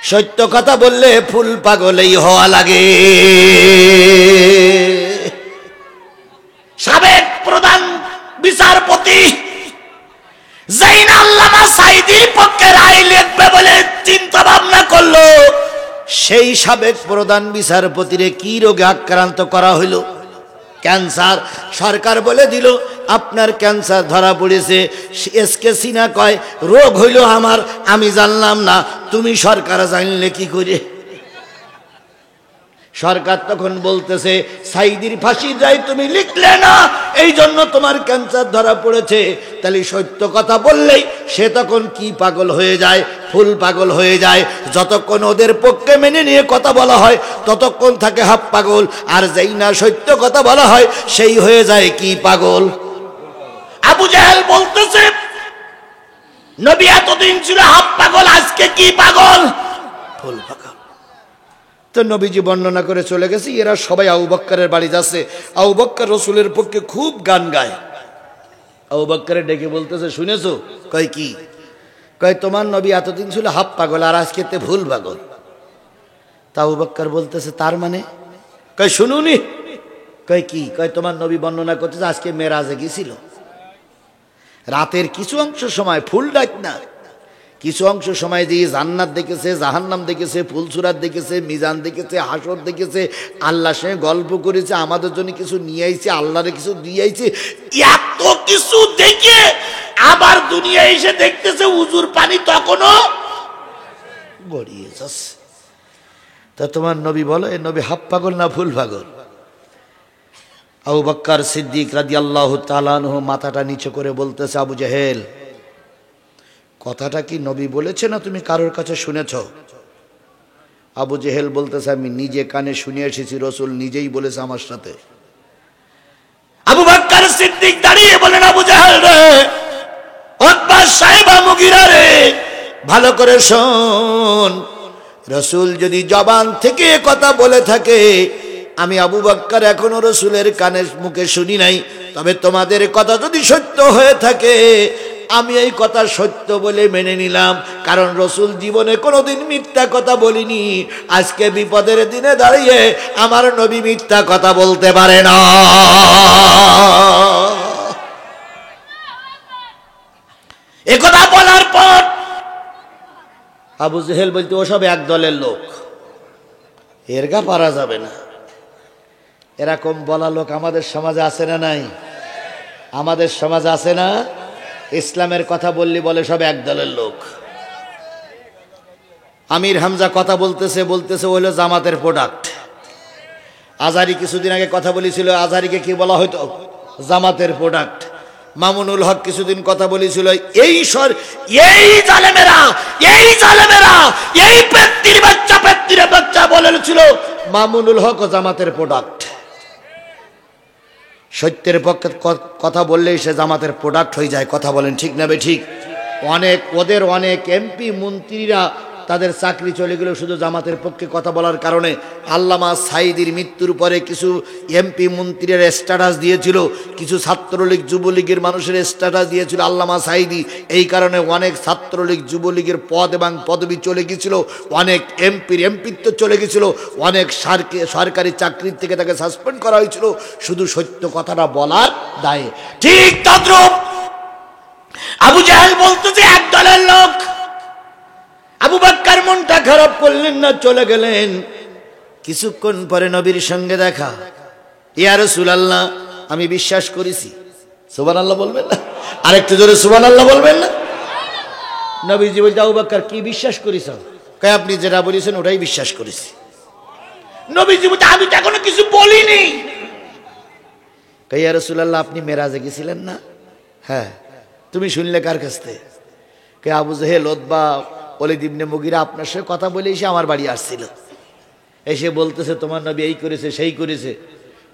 সত্য কথা বললে ফুল পাগলেই হওয়া লাগে। সাবেক প্রধান বিচারপতি জাইন আল্লামা সাঈদীর পক্ষে রায় লিখবে বলে চিন্তা ভাবনা করলো, সেই সাবেক প্রধান বিচারপতিরে কি রোগে আক্রান্ত করা হইল? ক্যান্সার। সরকার বলে দিল আপনার ক্যান্সার ধরা পড়েছে। এসকে সিনা কয় রোগ হইল আমার, আমি জানলাম না, তুমি সরকার জানলে কি করে? সরকার তখন বলতেছে সাঈদীর ফাঁসির রায় তুমি লিখলে না, এই জন্য তোমার ক্যান্সার ধরা পড়েছে। তাহলে সত্য কথা বললেই সে তখন কি পাগল হয়ে যায়? ফুল পাগল হয়ে যায়। যতক্ষণ ওদের পক্ষে মেনে নিয়ে কথা বলা হয় ততক্ষণ থাকে হাফ পাগল, আর যেই না সত্য কথা বলা হয় সেই হয়ে যায় কি পাগল। আবু জাহেল বলতেছে নবী এতদিন ছিল হাফ পাগল, আজকে কি পাগল? ফুল পাগল। তো নবীজি বর্ণনা করে চলে গেছে, এরা সবাই আবু বকরের বাড়ি যাচ্ছে। আবু বকর রসুলের পক্ষে খুব গান গায়। আবু বকরে ডেকে বলতেছে শুনেছো? কয় কি? কয় তোমার নবী এতদিন ছিল হাফ পাগল, আর আজকে তে ফুল পাগল। তা আবু বকর বলতেছে তার মানে? কয় শুনুনি। কয় কি? কয় তোমার নবী বর্ণনা করতেছে আজকে মেরাজে গেছিল, রাতের কিছু অংশ সময় ফুল ডাক না, কিছু অংশ সময় দিয়ে জান্নাত দেখেছে, জাহান্নাম দেখেছে, ফুলসুরাত দেখেছে, মিজান দেখেছে, হাসর দেখেছে, আল্লাহর সঙ্গে গল্প করেছে, আমাদের জন্য কিছু নিয়ে আইছে, আল্লাহরে কিছু দিয়ে আইছে। এত কিছু দেখে আবার দুনিয়া এসে দেখতেছে উজুর পানি তখনও গড়িয়ে যাচ্ছে। তা তোমার নবী বলো এ নবী হাফ পাগল না ফুল পাগল? আবু বকর সিদ্দিক রাদিয়াল্লাহু তাআলা আনহু মাথাটা নিচু করে বলতেছে, আবু জাহেল কথাটা কি নবী বলেছে না তুমি কারোর কাছে শুনেছ? আবু জেহেল বলতেছে আমি নিজে কানে শুনে এসেছি, রসুল নিজেই বলেছে আমার সাথে। আবু বকর সিদ্দিক দাঁড়িয়ে বলেন, আবু জাহেল রে, উতবা সাইবা মুগীরা রে, ভালো করে শোন, রসুল যদি জবান থেকে কথা বলে থাকে, আমি আবু বকর এখনো রসুলের কানে মুখে শুনি নাই, তবে তোমাদের কথা যদি সত্য হয়ে থাকে আমি এই কথা সত্য বলে মেনে নিলাম, কারণ রসুল জীবনে কোনোদিন মিথ্যা কথা বলিনি। আজকে বিপদের দিনে দাঁড়িয়ে আমার নবী মিথ্যা কথা বলতে পারে না। একথা বলার পর আবু জেহেল বলতে ওসব এক দলের লোক, এর গা পারা যাবে না। এরকম বলা লোক আমাদের সমাজে আছে না নাই? আমাদের সমাজে আছে না? ইসলামের কথা বললি বলে সব এক দলের লোক। আমির হামজা কথা বলতেছে হলো জামাতের প্রোডাক্ট। আজহারি কিছুদিন আগে কথা বলেছিল, আজহারিকে কি বলা হয়তো? জামাতের প্রোডাক্ট। মামুনুল হক কিছুদিন কথা বলেছিল, এই জালেমেরা, এই পেত্তির বাচ্চা বলেছিল মামুনুল হক ও জামাতের প্রোডাক্ট। সত্যের পক্ষে কথা বললেই সে জামাতের প্রোডাক্ট হয়ে যায়। কথা বলেন ঠিক না বে ঠিক? ওদের অনেক এমপি মন্ত্রীরা তাদের চাকরি চলে গেল শুধু জামাতের পক্ষে কথা বলার কারণে। আল্লামা সাঈদীর মৃত্যুর পরে কিছু এমপি মন্ত্রীর স্ট্যাটাস দিয়েছিল, কিছু ছাত্রলীগ যুবলীগের মানুষের স্ট্যাটাস দিয়েছিল আল্লামা সাঈদী। এই কারণে অনেক ছাত্রলীগ যুবলীগের পদ এবং পদবি চলে গেছিল, অনেক এমপির এমপিত্ব চলে গেছিল, অনেক সরকারি চাকরির থেকে তাকে সাসপেন্ড করা হয়েছিল শুধু সত্য কথাটা বলার দায়ে। ঠিক তদ্রূপ আবু জাহেল বলতেছে এক দলের লোক। আবু বকর মনটা খারাপ করলেন না, চলে গেলেন। কিছুক্ষণ পরে নবীর সঙ্গে দেখা। ইয়া রাসূলুল্লাহ আমি বিশ্বাস করেছি। সুবহানাল্লাহ বলবেন না? আরেকটু জোরে সুবহানাল্লাহ বলবেন না? নবীজি বলতে আবু বকর কি বিশ্বাস করেছ? কয় আপনি যেটা বলেছেন ওটাই বিশ্বাস করেছি। নবীজি বলতে আমি তো এখনো কিছু বলিনি। কয় ইয়া রাসূলুল্লাহ আপনি মেরাজে গেছিলেন না? হ্যাঁ। তুমি শুনলে কার কাছ থেকে? কয় আবু জেহেল, উতবা, ওলীদ ইবনে মুগীরা আপনার সাথে কথা বলে এসে আমার বাড়ি আসছিল। এসে বলতেছে তোমার নবী এই করেছে সেই করেছে।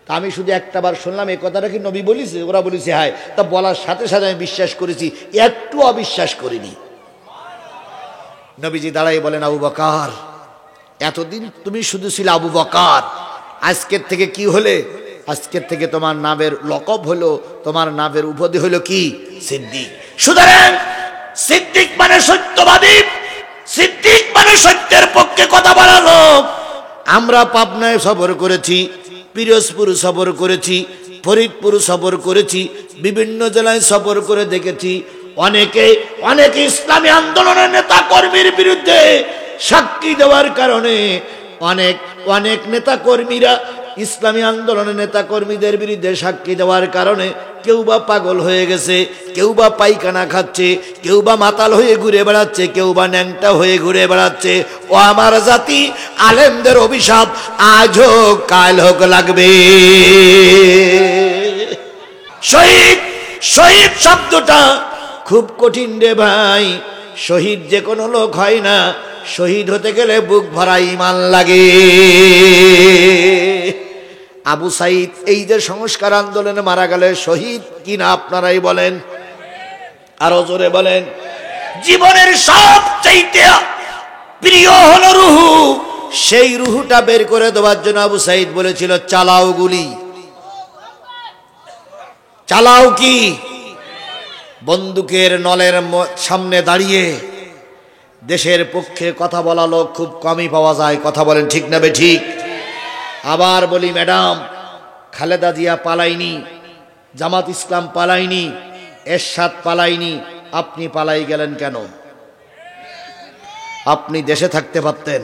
তা আমি শুধু একটা বার শুনলাম এই কথাটা কি নবী বলিছে? ওরা বলেছে হ্যাঁ। তা বলার সাথে সাথে আমি বিশ্বাস করেছি, একটু অবিশ্বাস করিনি। নবীজি দাঁড়াই বলেন, আবু বকর, এতদিন তুমি শুধু ছিলে আবু বকর, আজকের থেকে কি হলে? আজকের থেকে তোমার নামের লকব হলো, তোমার নামের উপাধি হলো কি? সিদ্দিক। সুতরাং সিদ্দিক মানে সত্যবাদী, সিদ্দিক মানে সত্যের পক্ষে কথা বলা লোক। আমরা পাবনায় সফর করেছি, পিরোজপুর সফর করেছি, ফরিদপুর সফর করেছি, বিভিন্ন জেলায় সফর করে দেখেছি অনেকে ইসলামী আন্দোলনের নেতা কর্মীর বিরুদ্ধে সাক্ষী দেওয়ার কারণে অনেক নেতা কর্মীরা ইসলামী আন্দোলনের নেতা কর্মীদের বিরুদ্ধে সাক্ষী দেওয়ার কারণে কেউ বা পাগল হয়ে গেছে, কেউ বা পায়খানা খাচ্ছে, কেউ বা মাতাল হয়ে ঘুরে বেড়াচ্ছে, কেউ বা ন্যাংটা হয়ে ঘুরে বেড়াচ্ছে। ও আমার জাতি, আলেমদের অভিশাপ আজ হোক কাল হোক লাগবে। শহীদ, শহীদ শব্দটা খুব কঠিন রে ভাই। শহীদ যে কোনো লোক হয় না, শহীদ হতে গেলে বুক ভরা ঈমান লাগে। আবু সাইদ এই যে সংস্কার আন্দোলনে মারা গেলে শহীদ কিনা আপনারাই বলেন, আরো জোরে বলেন। জীবনের সবচাইতে প্রিয় হলো রুহু, সেই রুহুটা বের করে দেওয়ার জন্য আবু সাইদ বলেছিল চালাও গুলি। চালাও কি? বন্দুকের নলের সামনে দাঁড়িয়ে দেশের পক্ষে কথা বলা লোক খুব কমই পাওয়া যায়। কথা বলেন ঠিক না বেঠিক? আবার বলি ম্যাডাম, খালেদা জিয়া পালাইনি, জামাত ইসলাম পালাইনি, এরশাদ পালাইনি, আপনি পালাই গেলেন কেন? আপনি দেশে থাকতে পারতেন।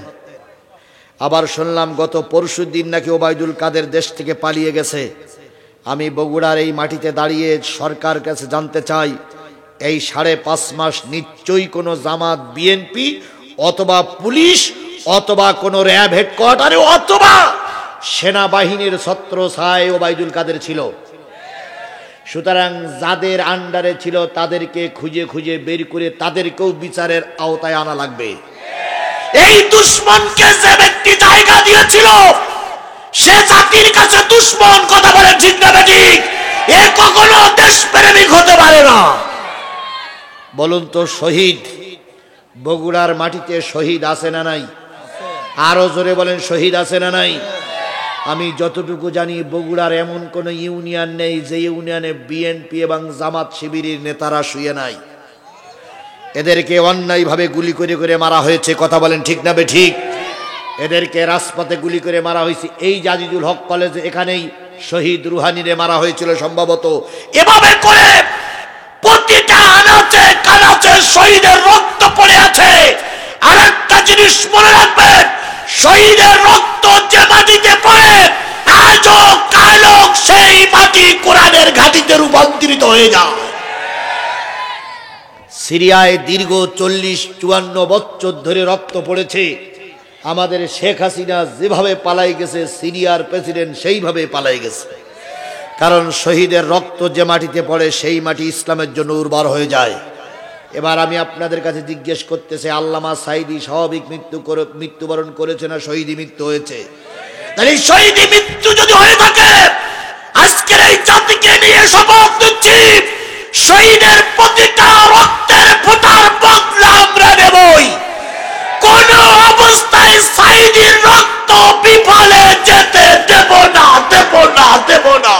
আবার শুনলাম গত পরশুদিন নাকি ওবায়দুল কাদের দেশ থেকে পালিয়ে গেছে। আমি বগুড়ার এই মাটিতে দাঁড়িয়ে সরকার কাছে জানতে চাই, এই 5.5 মাস নিশ্চয়ই কোনো জামাত, বিএনপি অথবা পুলিশ অথবা কোনো র্যাব হেডকোয়ার্টারে অথবা সেনাবাহিনীর ছত্রছায়ায় ওবায়দুল কাদের ছিল। সুতরাং যাদের আন্ডারে ছিল তাদেরকে খুঁজে খুঁজে বের করে তাদেরকেও বিচারের আওতায় আনা লাগবে। এই দুশমনকে যে ব্যক্তি জায়গা দিয়েছিল সে জাতির কাছে দুশমন। কথা বলে ঠিক না বেঠিক? এ কখনো দেশপ্রেমিক হতে পারে না। বলুন তো, শহীদ বগুড়ার মাটিতে শহীদ আছে না নাই? আরো জোরে বলেন, শহীদ আছে না নাই? আমি যতটুকু জানি বগুড়ার এমন কোন ইউনিয়ন নেই যে ইউনিয়নে বিএনপি এবং জামাত শিবিরের নেতারা শুয়ে নাই। এদেরকে অন্যায়ভাবে গুলি করে করে মারা হয়েছে। কথা বলেন ঠিক না বেঠিক? এদেরকে রাজপথে গুলি করে মারা হয়েছে। এই জাজিদুল হক কলেজে এখানেই শহীদ রুহানিরে মারা হয়েছিল সম্ভবত। এভাবে করে প্রতিটা আনাচে কানাচে শহীদের রক্ত পড়ে আছে। আর একটা জিনিস মনে রাখবেন, শহীদের রক্ত যে মাটিতে পড়ে আজও কালো সেই মাটি কোরআনের ঘাঁটিতে রূপান্তরিত হয়ে যায়। সিরিয়ায় দীর্ঘ 40-54 বছর ধরে রক্ত পড়েছে। আমাদের শেখ হাসিনা যেভাবে পালাই গেছে, সিরিয়ার প্রেসিডেন্ট সেইভাবে পালাই গেছে। কারণ শহীদের রক্ত যে মাটিতে পড়ে সেই মাটি ইসলামের জন্য উর্বর হয়ে যায়। এবার আমি আপনাদের কাছে জিজ্ঞেস করতেছি, আল্লামা সাঈদী স্বাভাবিক মৃত্যুবরণ করেছে না শহীদী মৃত্যু হয়েছে? তাহলে শহীদী মৃত্যু যদি হয়ে থাকে, আজকের এই জাতিকে নিয়ে শপথ নিচ্ছি, শহীদের প্রতিটা রক্তের ফোঁটার বদলা আমরা নেবই। কোন অবস্থায় সাঈদীর রক্ত বিফলে যেতে দেব না, দেব না, দেব না।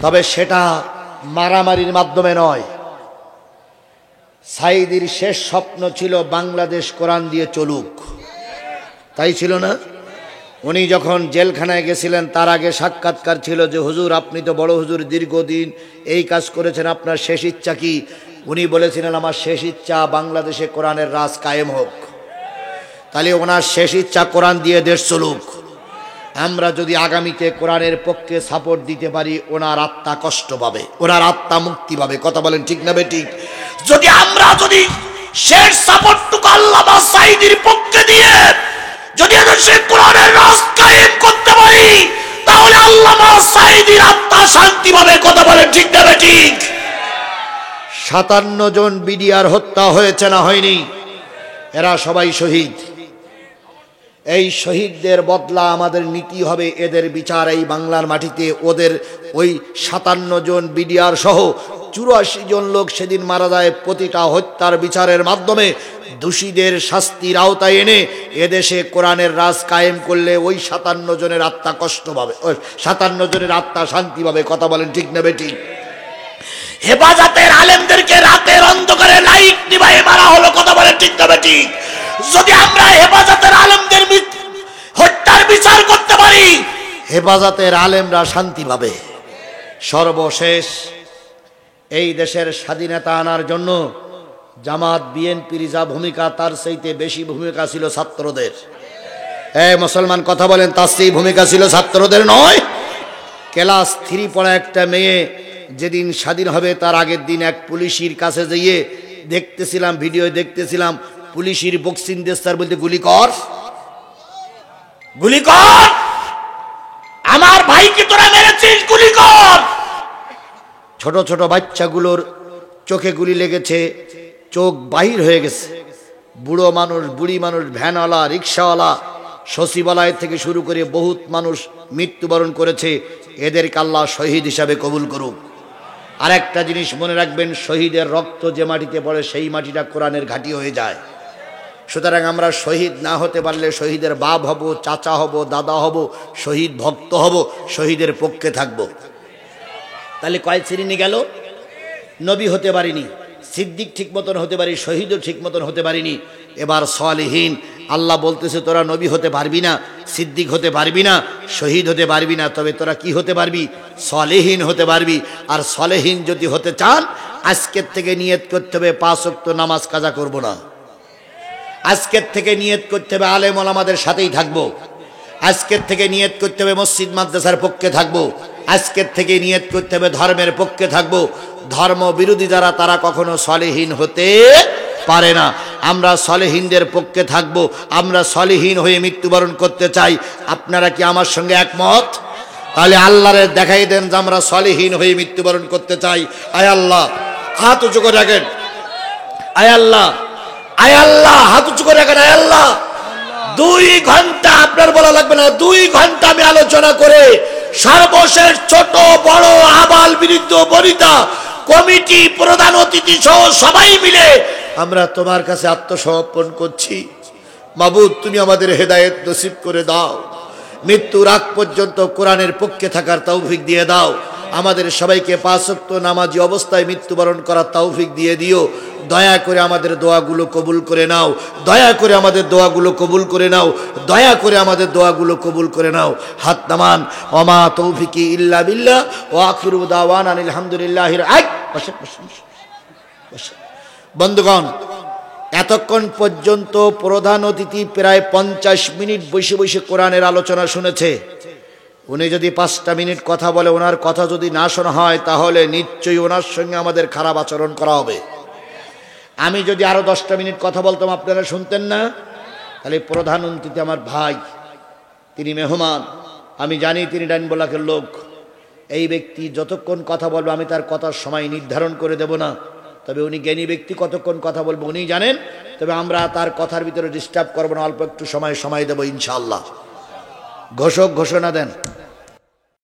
তবে সেটা মারামারির মাধ্যমে নয়। সাঈদীর শেষ স্বপ্ন ছিল বাংলাদেশ কোরআন দিয়ে চলুক, তাই ছিল না? উনি যখন জেলখানায় গেছিলেন তার আগে সাক্ষাৎকার ছিল যে হুজুর আপনি তো বড় হুজুর, দীর্ঘদিন এই কাজ করেছেন, আপনার শেষ ইচ্ছা কি? উনি বলেছিলেন আমার শেষ ইচ্ছা বাংলাদেশে কোরআনের রাজ কায়েম হোক। তাহলে ওনার শেষ ইচ্ছা কোরআন দিয়ে দেশ চলুক। আমরা যদি আগামীতে কোরআনের পক্ষে সাপোর্ট দিতে পারি, ওনার আত্মা কষ্ট পাবে, ওনার আত্মা মুক্তি পাবে। কথা বলেন ঠিক না বেঠিক? যদি আমরা শেষ সাপোর্টটুকু আল্লামা সাঈদীর পক্ষে দিয়ে যদি সে কোরআনের রাজ কায়েম করতে পারি, তাহলে আল্লামা সাঈদীর আত্মা শান্তি পাবে। কথা বলেন ঠিক না বেঠিক? 57 জন বিডিআর হত্যা হয়েছে না হয়নি? এরা সবাই শহীদ। এই শহীদদের বদলা আমাদের নীতি হবে, এদের বিচার এই বাংলার মাটিতে। ওদের ওই 57 জন বিডিআর সহ 84 জন লোক সেদিন মারা যায়, প্রতিটা হত্যার বিচারের মাধ্যমে দোষীদের শাস্তির আওতায় এনে এদেশে কোরআনের রাজ কায়েম করলে ওই 57 জনের আত্মা কষ্ট পাবে, 57 জনের আত্মা শান্তি পাবে। কথা বলেন ঠিক না বেঠিক? হেফাজতের আলেমদেরকে রাতের অন্ধকারে লাইট নিভায়ে মারা হলো। কথা বলেন ঠিক না বেঠিক? যদি আমরা হেফাজতের আলেমদের হত্যার বিচার করতে পারি, হেফাজতের আলেমরা শান্তি পাবে। সর্বশেষ, এই দেশের স্বাধীনতা আনার জন্য জামাত বিএনপির যা ভূমিকা, তার চাইতে বেশি ভূমিকা ছিল ছাত্রদের। মুসলমান কথা বলেন, তার সেই ভূমিকা ছিল ছাত্রদের নয়? ক্লাস 3 পড়া একটা মেয়ে যেদিন স্বাধীন হবে তার আগের দিন এক পুলিশের কাছে যেয়ে দেখতেছিলাম, ভিডিও দেখতেছিলাম, পুলিশের বক্সিং দেস্তার বলতে গুলি কর, গুলি কর, আমার ভাইকে তোরা মেরেছিস, গুলি কর। ছোট ছোট বাচ্চাগুলোর চোখে গুলি লেগেছে, চোখ বাহির হয়ে গেছে। বুড়ো মানুষ, বুড়ি মানুষ, ভ্যানওয়ালা, রিক্সাওয়ালা, সচিবালয় থেকে শুরু করে বহুত মানুষ মৃত্যুবরণ করেছে। এদেরকে আল্লাহ শহীদ হিসাবে কবুল করুক। আর একটা জিনিস মনে রাখবেন, শহীদের রক্ত যে মাটিতে পড়ে সেই মাটিটা কোরআনের ঘাঁটি হয়ে যায়। সুতরাং আমরা শহীদ না হতে পারলে শহীদের বাপ হব, চাচা হব, দাদা হব, শহীদ ভক্ত হব, শহীদের পক্ষে থাকব। তাহলে কয় শ্রেণী গেল? নবী হতে পারিনি, সিদ্দিক ঠিক মতন হতে পারি, শহীদও ঠিক মতন হতে পারিনি। এবার সালেহীন। আল্লাহ বলতেছে তোরা নবী হতে পারবি না, সিদ্দিক হতে পারবি না, শহীদ হতে পারবি না, তবে তোরা কি হতে পারবি? সালেহীন হতে পারবি। আর সালেহীন যদি হতে চান, আজকের থেকে নিয়ত করতে হবে 5 ওয়াক্ত নামাজ কাজা করব না। আজকের থেকে নিয়ত করতে হবে আলেম ওলামাদের সাথেই থাকবো। আজকের থেকে নিয়ত করতে হবে মসজিদ মাদ্রাসার পক্ষে থাকবো। আজকের থেকে নিয়ত করতে হবে ধর্মের পক্ষে থাকবো। ধর্ম বিরোধী যারা, তারা কখনো সালেহীন হতে পারে না। আমরা সালেহীনদের পক্ষে থাকবো। আমরা সালেহীন হয়ে মৃত্যুবরণ করতে চাই। আপনারা কি আমার সঙ্গে একমত? তাহলে আল্লাহরে দেখাই দেন যে আমরা সালেহীন হয়ে মৃত্যুবরণ করতে চাই। আয় আল্লাহ, হাত উঁচু করে রাখেন। আয় আল্লাহ, আয় আল্লাহ, হাত উঁচু করে রাখেন। আয় আল্লাহ, 2 ঘন্টা, আপনার বলা লাগবে না, 2 ঘন্টা আমি আলোচনা করে সর্বশেষ ছোট বড় আবাল বৃদ্ধ বনিতা কমিটি প্রধান অতিথি সহ সবাই মিলে আমরা তোমার কাছে আত্মসমর্পণ করছি। মাবুদ, তুমি আমাদের হেদায়েত নসিব করে দাও। মৃত্যুর আগ পর্যন্ত কোরআনের পক্ষে থাকার তৌফিক দিয়ে দাও। আমাদের সবাইকে 5 ওয়াক্ত নামাজি অবস্থায় মৃত্যুবরণ করার তৌফিক দিয়ে দিও। দয়া করে আমাদের দোয়াগুলো কবুল করে নাও। দয়া করে আমাদের দোয়াগুলো কবুল করে নাও। দয়া করে আমাদের দোয়াগুলো কবুল করে নাও। হাত নামান। ওমা তৌফিকি ইল্লা বিল্লাহ ওয়া আখিরু দাওয়ানা আলহামদুলিল্লাহি। বন্ধুগণ, এতক্ষণ পর্যন্ত প্রধান অতিথি প্রায় 50 মিনিট বসে বসে কোরআনের আলোচনা শুনেছে। উনি যদি 5টা মিনিট কথা বলে, ওনার কথা যদি না শোনা হয়, তাহলে নিশ্চয়ই ওনার সঙ্গে আমাদের খারাপ আচরণ করা হবে। আমি যদি আরো 10টা মিনিট কথা বলতাম, আপনারা শুনতেন না? তাহলে প্রধান অতিথি আমার ভাই, তিনি মেহমান, আমি জানি তিনি ডাইনবোলাকের লোক। এই ব্যক্তি যতক্ষণ কথা বলবে আমি তার কথার সময় নির্ধারণ করে দেব না। তবে উনি জ্ঞানী ব্যক্তি, কতক্ষণ কথা বলবো উনি জানেন। তবে আমরা তার কথার ভিতরে ডিস্টার্ব করবো না, অল্প একটু সময় দেবো ইনশাআল্লাহ। ঘোষক ঘোষণা দেন।